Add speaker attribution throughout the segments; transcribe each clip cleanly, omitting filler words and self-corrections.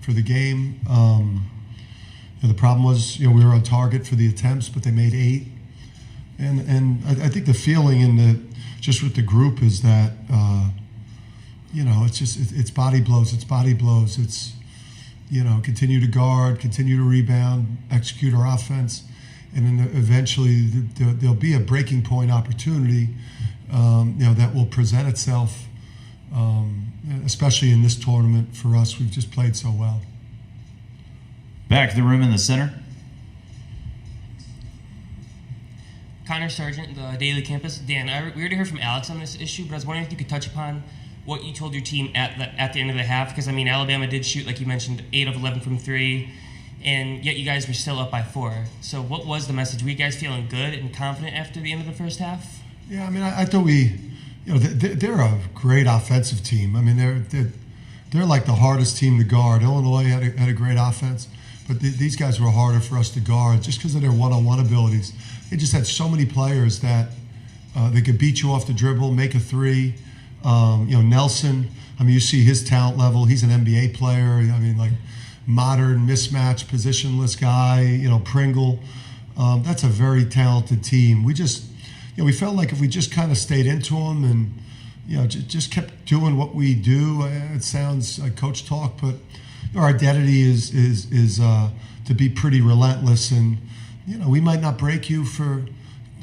Speaker 1: for the game. The problem was, we were on target for the attempts, but they made 8. And I think the feeling just with the group is that, it's body blows. It's body blows. It's, continue to guard, continue to rebound, execute our offense. And then eventually there'll be a breaking point opportunity, that will present itself, especially in this tournament for us. We've just played so well.
Speaker 2: Back to the room in the center.
Speaker 3: Connor Sargent, the Daily Campus. Dan, we already heard from Alex on this issue, but I was wondering if you could touch upon what you told your team at the end of the half, because, Alabama did shoot, like you mentioned, 8 of 11 from 3, and yet you guys were still up by 4. So what was the message? Were you guys feeling good and confident after the end of the first half?
Speaker 1: Yeah, I thought they're a great offensive team. They're like the hardest team to guard. Illinois had a great offense, but these guys were harder for us to guard just because of their one-on-one abilities. They just had so many players that they could beat you off the dribble, make a 3. Nelson, you see his talent level. He's an NBA player. Modern, mismatched, positionless guy. Pringle. That's a very talented team. We just, we felt like if we just kind of stayed into them and, just kept doing what we do. It sounds like coach talk, but our identity is to be pretty relentless, and we might not break you for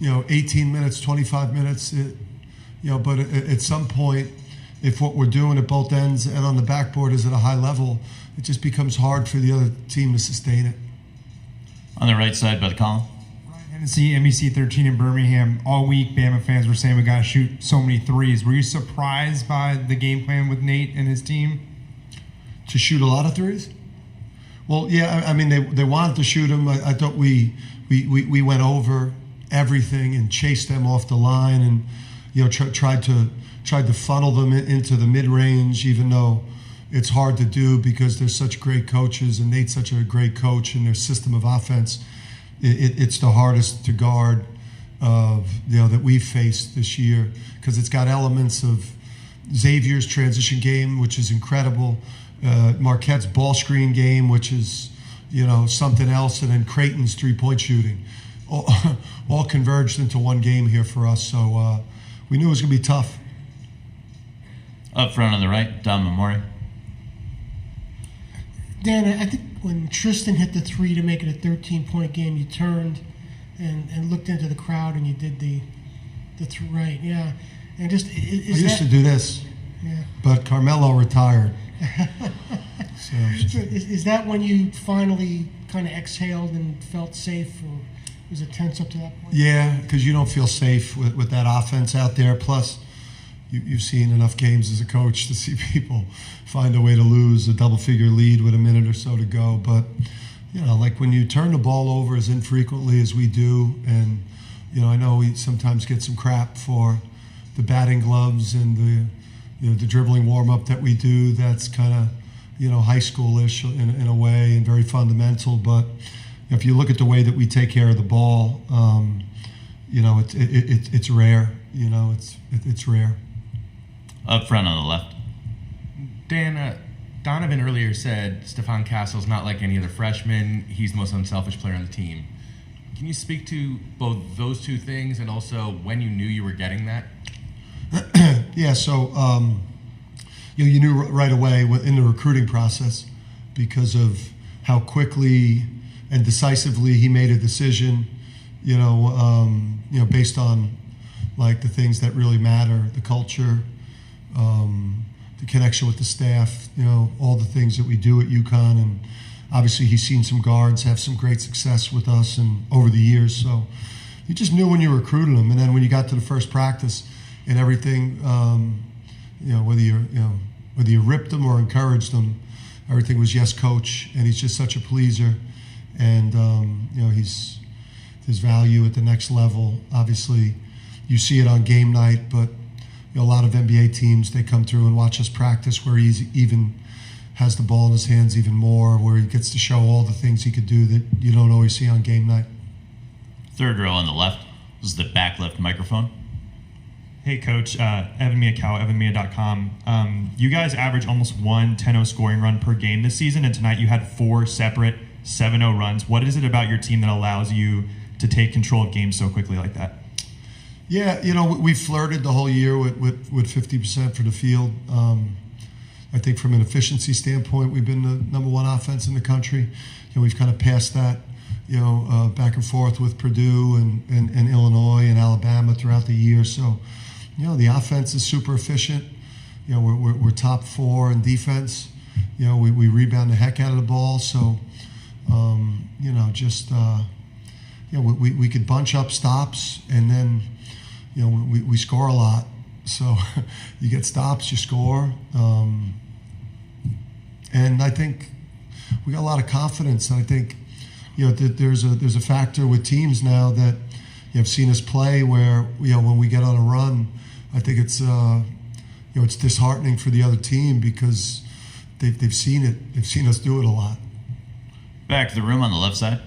Speaker 1: 18 minutes, 25 minutes, but at some point, if what we're doing at both ends and on the backboard is at a high level, it just becomes hard for the other team to sustain it.
Speaker 2: On the right side by the column.
Speaker 4: Hennessy, NBC 13 in Birmingham. All week, Bama fans were saying we got to shoot so many threes. Were you surprised by the game plan with Nate and his team?
Speaker 1: To shoot a lot of threes? Well, yeah, they wanted to shoot them. I thought we went over everything and chased them off the line, and tried to funnel them into the mid-range, even though it's hard to do because they're such great coaches and Nate's such a great coach and their system of offense. It's the hardest to guard that we've faced this year because it's got elements of Xavier's transition game, which is incredible, Marquette's ball screen game, which is something else, and then Creighton's three-point shooting, all converged into one game here for us. So we knew it was going to be tough.
Speaker 2: Up front on the right, Don Memori.
Speaker 5: Dan, I think when Tristan hit the 3 to make it a 13-point game, you turned and looked into the crowd and you did the right, yeah. And just
Speaker 1: I used to do this,
Speaker 5: yeah.
Speaker 1: But Carmelo retired.
Speaker 5: So is that when you finally kind of exhaled and felt safe, or was it tense up to that point?
Speaker 1: Yeah, because you don't feel safe with that offense out there. Plus, you've seen enough games as a coach to see people find a way to lose a double-figure lead with a minute or so to go. But, like when you turn the ball over as infrequently as we do, and, I know we sometimes get some crap for the batting gloves and the dribbling warm-up that we do. That's kind of, high schoolish in a way and very fundamental. But if you look at the way that we take care of the ball, it's rare. It's rare.
Speaker 2: Up front on the left.
Speaker 6: Dan, Donovan earlier said Stephon Castle's not like any other freshman. He's the most unselfish player on the team. Can you speak to both those two things and also when you knew you were getting that?
Speaker 1: Yeah, so you knew right away in the recruiting process because of how quickly and decisively he made a decision, based on like the things that really matter, the culture, the connection with the staff, all the things that we do at UConn. And obviously he's seen some guards have some great success with us and over the years. So you just knew when you recruited them. And then when you got to the first practice and everything, whether you ripped them or encouraged them, everything was yes, coach. And he's just such a pleaser. And, he's his value at the next level. Obviously you see it on game night, but a lot of NBA teams, they come through and watch us practice where he's even has the ball in his hands even more, where he gets to show all the things he could do that you don't always see on game night.
Speaker 2: Third row on the left. This is the back left microphone.
Speaker 7: Hey, Coach. Evan Miyakawa, evanmia.com. You guys average almost 1 10-0 scoring run per game this season, and tonight you had 4 separate 7-0 runs. What is it about your team that allows you to take control of games so quickly like that?
Speaker 1: Yeah, we flirted the whole year with 50% for the field. I think from an efficiency standpoint, we've been the number 1 offense in the country. We've kind of passed that, back and forth with Purdue and Illinois and Alabama throughout the year. So, the offense is super efficient. We're top 4 in defense. We rebound the heck out of the ball. So, we could bunch up stops, and then, we score a lot. So you get stops, you score. And I think we got a lot of confidence. I think, that there's a factor with teams now that have seen us play where, when we get on a run, I think it's, it's disheartening for the other team because they've seen it. They've seen us do it a lot.
Speaker 2: Back to the room on the left side.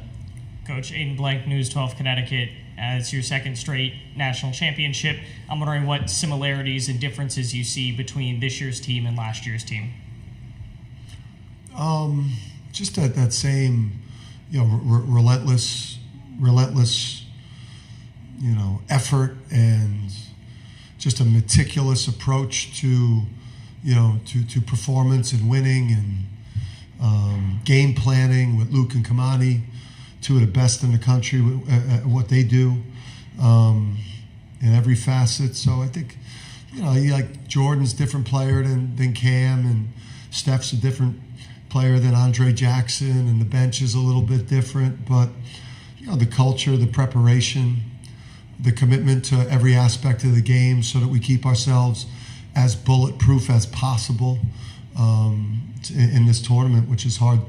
Speaker 8: Coach Aiden Blank, News 12 Connecticut. As your second straight national championship, I'm wondering what similarities and differences you see between this year's team and last year's team.
Speaker 1: Just that same, relentless, effort and just a meticulous approach to performance and winning and game planning with Luke and Kamani, 2 of the best in the country at what they do in every facet. So I think, like Jordan's a different player than Cam, and Steph's a different player than Andre Jackson, and the bench is a little bit different. But, the culture, the preparation, the commitment to every aspect of the game so that we keep ourselves as bulletproof as possible in this tournament, which is hard.